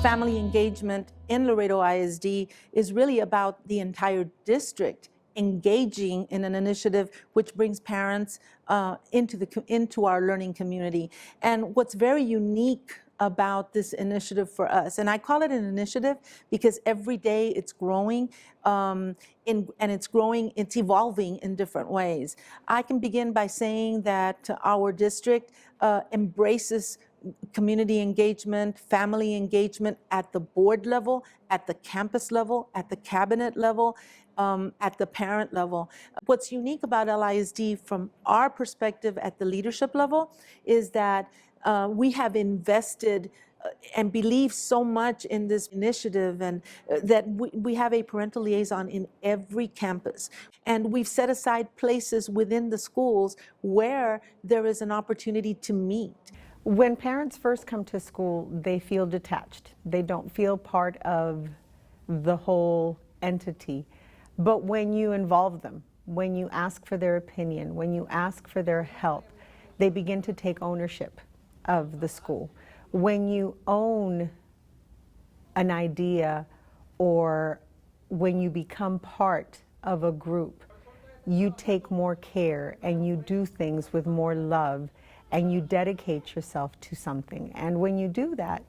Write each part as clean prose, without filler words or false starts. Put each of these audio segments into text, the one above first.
Family engagement in Laredo ISD is really about the entire district engaging in an initiative which brings parents into our learning community. And what's very unique about this initiative for us, and I call it an initiative because every day it's growing, and it's evolving in different ways. I can begin by saying that our district embraces community engagement, family engagement at the board level, at the campus level, at the cabinet level, at the parent level. What's unique about LISD from our perspective at the leadership level is that we have invested and believe so much in this initiative, and that we have a parental liaison in every campus. And we've set aside places within the schools where there is an opportunity to meet. When parents first come to school, they feel detached. They don't feel part of the whole entity. But when you involve them, when you ask for their opinion, when you ask for their help, they begin to take ownership of the school. When you own an idea, or when you become part of a group, you take more care and you do things with more love and you dedicate yourself to something. And when you do that,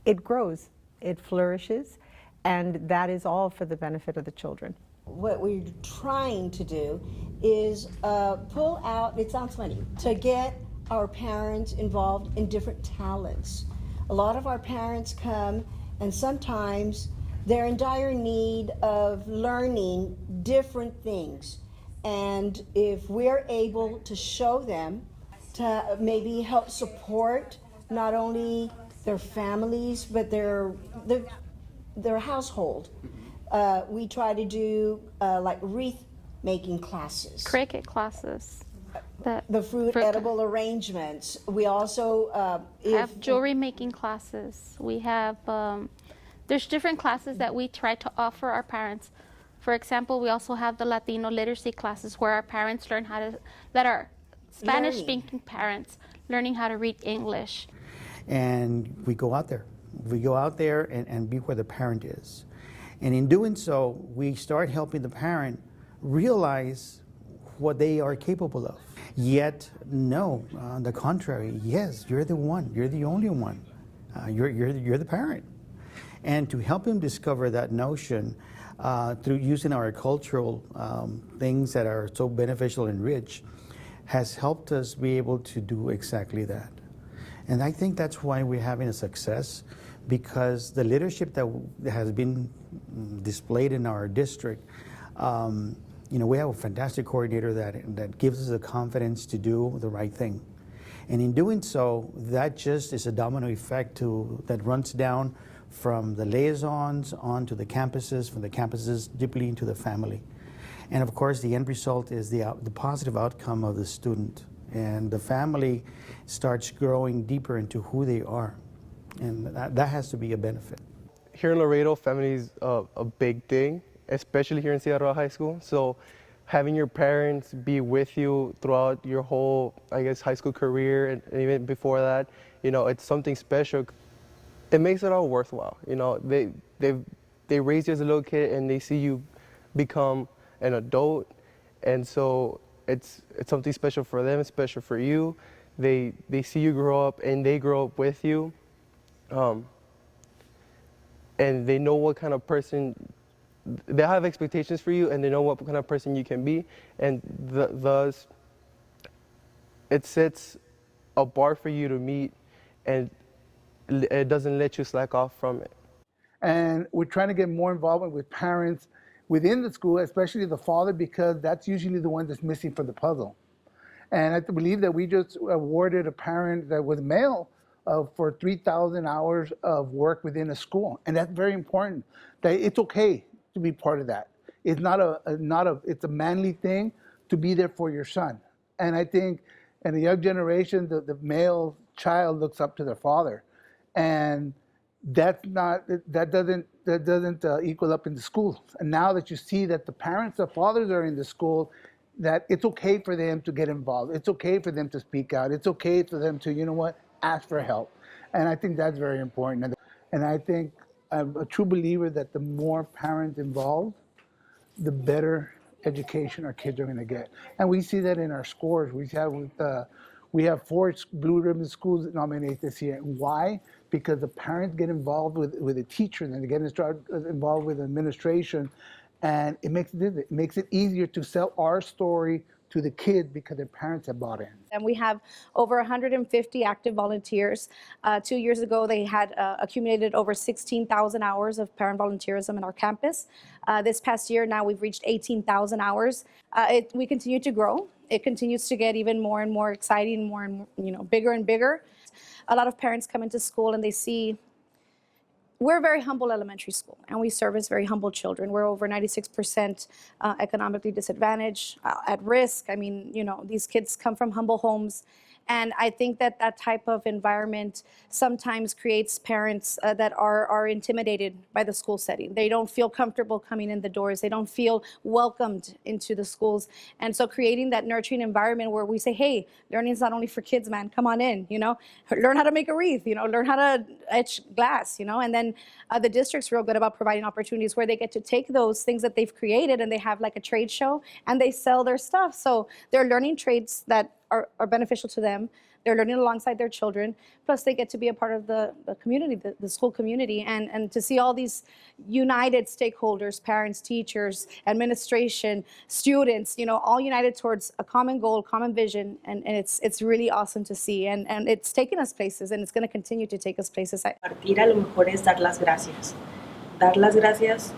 it grows, it flourishes, and that is all for the benefit of the children. What we're trying to do is pull out, it sounds funny, to get our parents involved in different talents. A lot of our parents come and sometimes they're in dire need of learning different things. And if we're able to show them, to maybe help support not only their families, but their household. We try to do like wreath making classes. Cricket classes. The fruit edible arrangements. We also have jewelry making classes. We have, there's different classes that we try to offer our parents. For example, we also have the Latino literacy classes where our parents learn how to, that are Spanish-speaking parents learning how to read English. And we go out there. We go out there and be where the parent is. And in doing so, we start helping the parent realize what they are capable of. Yet, no, on the contrary, yes, you're the one, you're the only one. You're the parent. And to help him discover that notion through using our cultural things that are so beneficial and rich, has helped us be able to do exactly that. And I think that's why we're having a success, because the leadership that has been displayed in our district, we have a fantastic coordinator that gives us the confidence to do the right thing. And in doing so, that just is a domino effect that runs down from the liaisons onto the campuses, from the campuses deeply into the family. And of course, the end result is the positive outcome of the student. And the family starts growing deeper into who they are. And that has to be a benefit. Here in Laredo, family is a big thing, especially here in Sierra High School. So having your parents be with you throughout your whole, high school career and even before that, it's something special. It makes it all worthwhile. They raise you as a little kid and they see you become an adult, and so it's something special for them, it's special for you. They see you grow up and they grow up with you, and they know what kind of person, they have expectations for you and they know what kind of person you can be, and thus it sets a bar for you to meet, and it doesn't let you slack off from it. And we're trying to get more involvement with parents within the school, especially the father, because that's usually the one that's missing from the puzzle. And I believe that we just awarded a parent that was male for 3,000 hours of work within a school. And that's very important, that it's okay to be part of that. It's it's a manly thing to be there for your son. And I think in the young generation, the male child looks up to their father. And that doesn't equal up in the school. And now that you see that the parents, the fathers are in the school, that it's okay for them to get involved. It's okay for them to speak out. It's okay for them to, ask for help. And I think that's very important. And I think I'm a true believer that the more parents involved, the better education our kids are going to get. And we see that in our scores. We have 4 Blue Ribbon schools nominated this year. And why? Because the parents get involved with the teacher, and they get involved with administration, and it makes it easier to sell our story to the kids because their parents have bought in. And we have over 150 active volunteers. 2 years ago, they had accumulated over 16,000 hours of parent volunteerism in our campus. This past year, now we've reached 18,000 hours. We continue to grow. It continues to get even more and more exciting, more and more, bigger and bigger. A lot of parents come into school and they see we're a very humble elementary school, and we service very humble children. We're over 96% economically disadvantaged, at risk. I mean, these kids come from humble homes. And I think that that type of environment sometimes creates parents that are intimidated by the school setting. They don't feel comfortable coming in the doors. They don't feel welcomed into the schools. And so creating that nurturing environment where we say, hey, learning is not only for kids, man, come on in, learn how to make a wreath, learn how to etch glass, and then the district's real good about providing opportunities where they get to take those things that they've created and they have like a trade show and they sell their stuff. So they're learning trades that are beneficial to them. They're learning alongside their children. Plus, they get to be a part of the community, the school community, and to see all these united stakeholders, parents, teachers, administration, students, all united towards a common goal, common vision, and it's really awesome to see. And it's taken us places, and it's going to continue to take us places. Partir a lo mejor es dar las gracias. Dar las gracias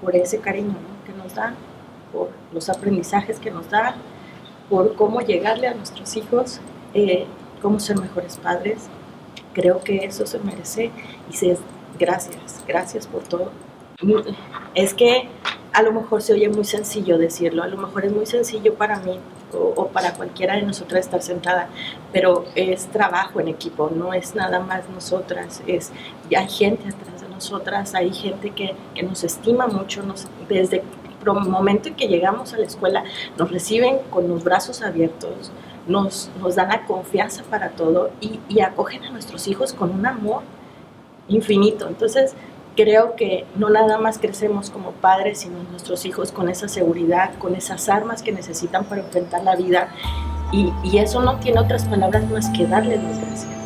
por ese cariño, ¿no?, que nos da, por los aprendizajes que nos da, por cómo llegarle a nuestros hijos, cómo ser mejores padres. Creo que eso se merece y gracias por todo. Es que a lo mejor se oye muy sencillo decirlo, a lo mejor es muy sencillo para mí o para cualquiera de nosotras estar sentada, pero es trabajo en equipo, no es nada más nosotras, hay gente atrás de nosotras, hay gente que nos estima mucho, desde el momento en que llegamos a la escuela nos reciben con los brazos abiertos, nos dan la confianza para todo y acogen a nuestros hijos con un amor infinito. Entonces creo que no nada más crecemos como padres, sino nuestros hijos con esa seguridad, con esas armas que necesitan para enfrentar la vida, y eso no tiene otras palabras más que darles las gracias.